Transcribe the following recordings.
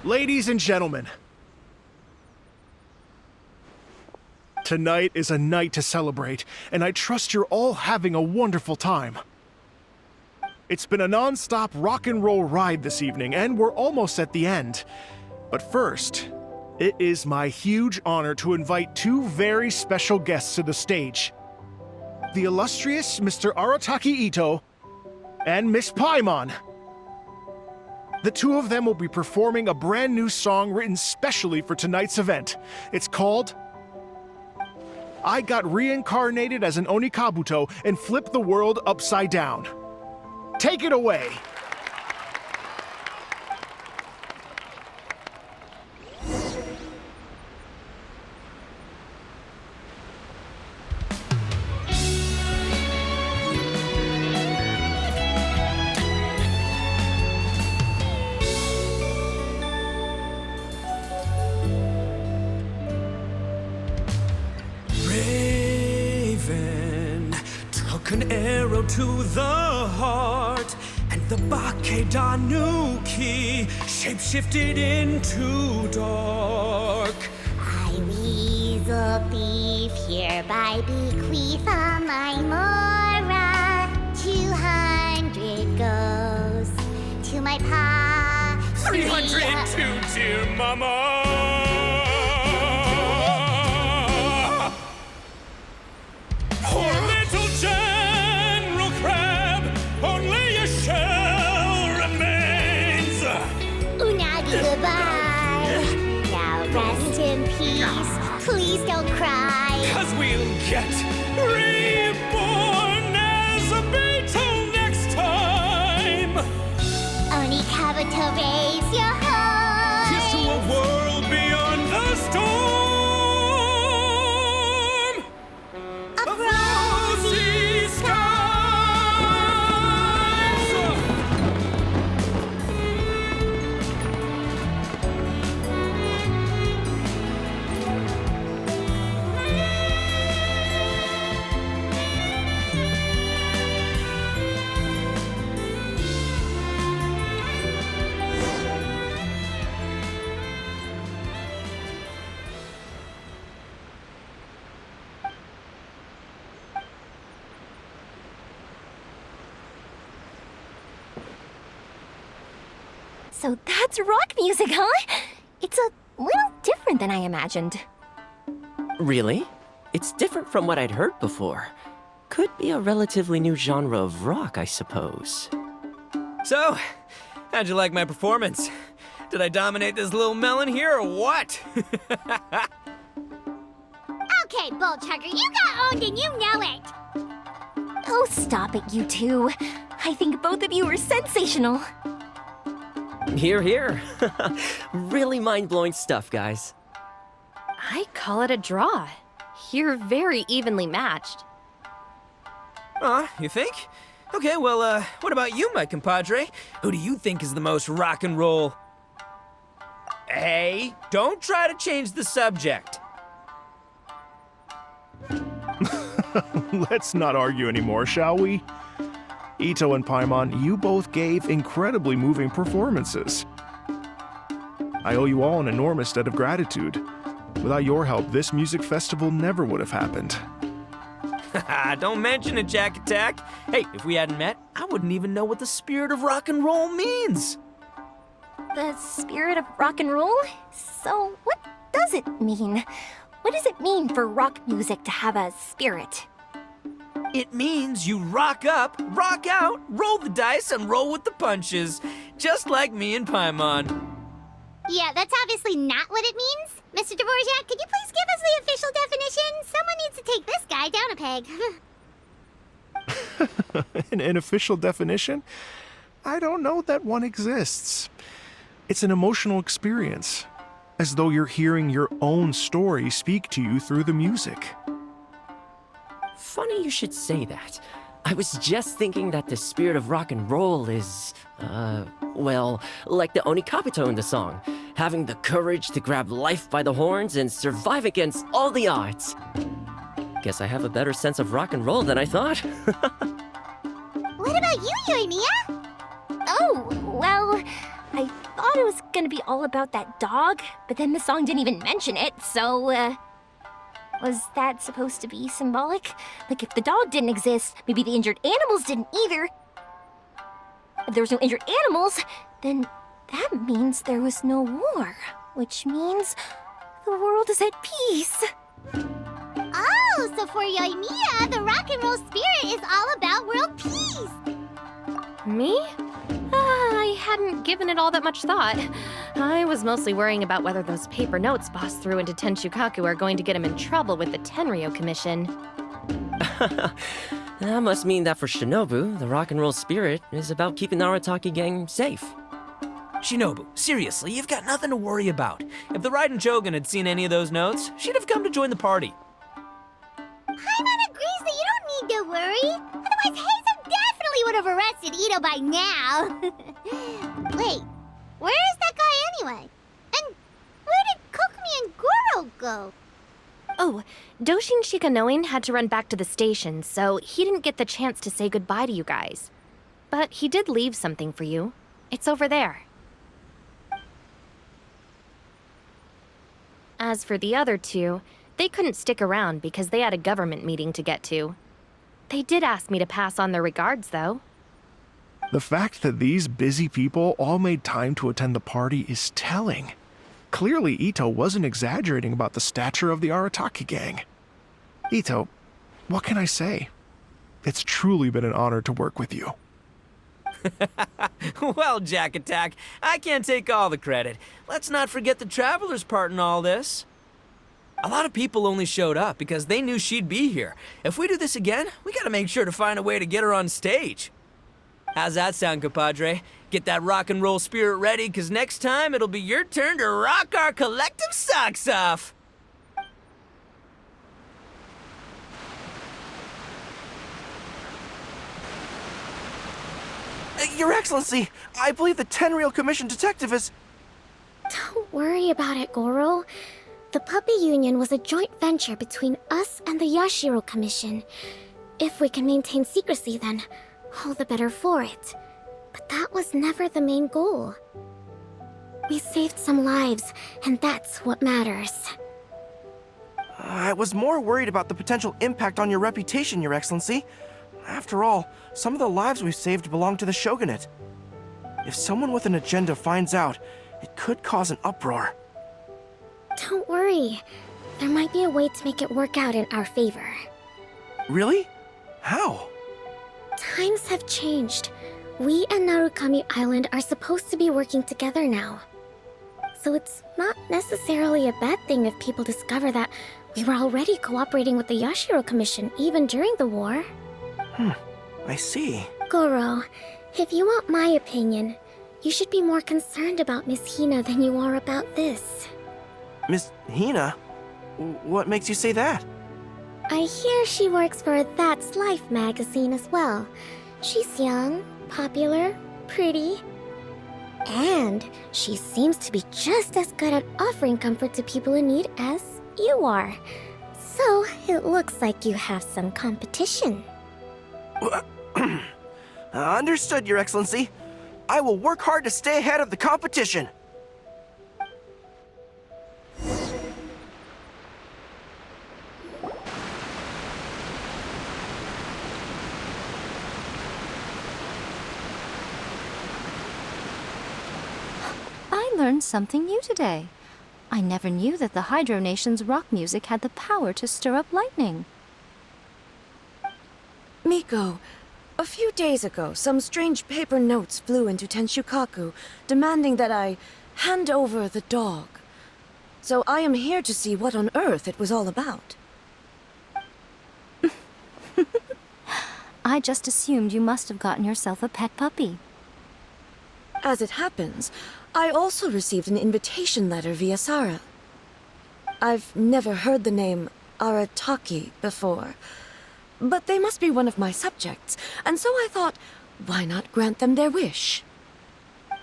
Ladies and gentlemen, tonight is a night to celebrate, and I trust you're all having a wonderful time. It's been a non-stop rock and roll ride this evening, and we're almost at the end. But first, it is my huge honor to invite two very special guests to the stage. The illustrious Mr. Arataki Ito and Miss Paimon. The two of them will be performing a brand new song written specially for tonight's event. It's called I Got Reincarnated as an Onikabuto and Flipped the World Upside Down. Take it away! An arrow to the heart, and the Bakedanuki shape-shifted into dark. I, Weasel Thief, hereby bequeath all my Mora. 200 goes to my pa. 300 to dear Mama. Poor little General Crab, only a shell remains. Unagi, goodbye. Now rest in peace. Please don't cry. 'Cause we'll get reborn as a beetle next time. Onikabuto, raise your heart. Here's to a world beyond the storm. A rosy skies. So that's rock music, huh? It's a little different than I imagined. Really? It's different from what I'd heard before. Could be a relatively new genre of rock, I suppose. So, how'd you like my performance? Did I dominate this little melon here, or what? Okay, Bullchugger, you got owned and you know it. Oh, stop it, you two. I think both of you are sensational. Hear, hear. Really mind-blowing stuff, guys. I call it a draw. You're very evenly matched. You think? Okay, well, what about you, my compadre? Who do you think is the most rock and roll? Hey, don't try to change the subject. Let's not argue anymore, shall we? Ito and Paimon, you both gave incredibly moving performances. I owe you all an enormous debt of gratitude. Without your help, this music festival never would have happened. Don't mention it, Jack Attack. Hey, if we hadn't met, I wouldn't even know what the spirit of rock and roll means. The spirit of rock and roll? So what does it mean? What does it mean for rock music to have a spirit? It means you rock up, rock out, roll the dice, and roll with the punches. Just like me and Paimon. Yeah, that's obviously not what it means. Mr. Dvorak, could you please give us the official definition? Someone needs to take this guy down a peg. An official definition? I don't know that one exists. It's an emotional experience, as though you're hearing your own story speak to you through the music. Funny you should say that. I was just thinking that the spirit of rock and roll is, well, like the Onikabuto in the song. Having the courage to grab life by the horns and survive against all the odds. Guess I have a better sense of rock and roll than I thought. What about you, Yoimiya? Oh, well, I thought thought it was gonna be all about that dog, but then the song didn't even mention it, so, was that supposed to be symbolic? Like, if the dog didn't exist, maybe the injured animals didn't either. If there was no injured animals, then that means there was no war, which means the world is at peace. Oh, so for Yoimiya, the rock and roll spirit is all about world peace. Me? I hadn't given it all that much thought. I was mostly worrying about whether those paper notes Boss threw into Tenshukaku are going to get him in trouble with the Tenryo Commission. That must mean that for Shinobu, the rock and roll spirit is about keeping the Arataki gang safe. Shinobu, seriously, you've got nothing to worry about. If the Raiden Shogun had seen any of those notes, she'd have come to join the party. Paimon agrees that you don't need to worry. Otherwise, Heizo definitely would have arrested Ito by now. Wait, where is that guy anyway? And where did Kokumi and Goro go? Oh, Doshin Shikanoin had to run back to the station, so he didn't get the chance to say goodbye to you guys. But he did leave something for you. It's over there. As for the other two, they couldn't stick around because they had a government meeting to get to. They did ask me to pass on their regards, though. The fact that these busy people all made time to attend the party is telling. Clearly, Ito wasn't exaggerating about the stature of the Arataki gang. Ito, what can I say? It's truly been an honor to work with you. Well, Jack Attack, I can't take all the credit. Let's not forget the Traveler's part in all this. A lot of people only showed up because they knew she'd be here. If we do this again, we gotta make sure to find a way to get her on stage. How's that sound, compadre? Get that rock and roll spirit ready, because next time it'll be your turn to rock our collective socks off. Your Excellency, I believe the Tenryo Commission detective is... Don't worry about it, Goro. The Puppy Union was a joint venture between us and the Yashiro Commission. If we can maintain secrecy, then all the better for it. But that was never the main goal. We saved some lives, and that's what matters. I was more worried about the potential impact on your reputation, Your Excellency. After all, some of the lives we've saved belong to the Shogunate. If someone with an agenda finds out, it could cause an uproar. Don't worry. There might be a way to make it work out in our favor. Really? How? Times have changed. We and Narukami Island are supposed to be working together now. So it's not necessarily a bad thing if people discover that we were already cooperating with the Yashiro Commission even during the war. I see. Goro, if you want my opinion, you should be more concerned about Miss Hina than you are about this. Miss Hina? What makes you say that? I hear she works for That's Life magazine as well. She's young, popular, pretty. And she seems to be just as good at offering comfort to people in need as you are. So it looks like you have some competition. Understood, Your Excellency. I will work hard to stay ahead of the competition. I learned something new today. I never knew that the Hydro Nation's rock music had the power to stir up lightning. Miko, a few days ago, some strange paper notes flew into Tenshukaku, demanding that I hand over the dog. So I am here to see what on earth it was all about. I just assumed you must have gotten yourself a pet puppy. As it happens, I also received an invitation letter via Sara. I've never heard the name Arataki before, but they must be one of my subjects, and so I thought, why not grant them their wish?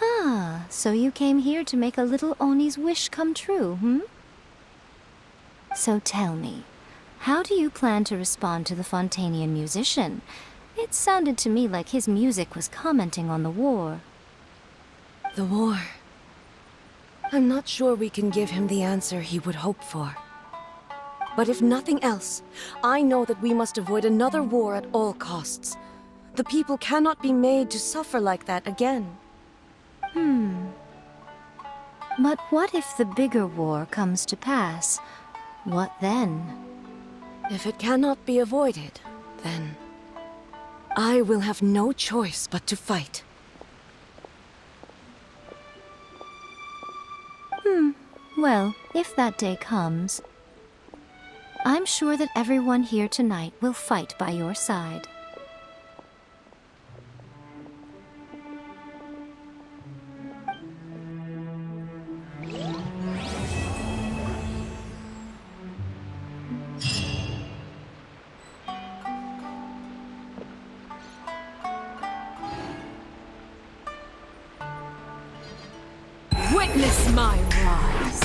Ah, so you came here to make a little Oni's wish come true, So tell me, how do you plan to respond to the Fontanian musician? It sounded to me like his music was commenting on the war. The war. I'm not sure we can give him the answer he would hope for. But if nothing else, I know that we must avoid another war at all costs. The people cannot be made to suffer like that again. But what if the bigger war comes to pass? What then? If it cannot be avoided, then I will have no choice but to fight. Well, if that day comes, I'm sure that everyone here tonight will fight by your side. Witness my rise.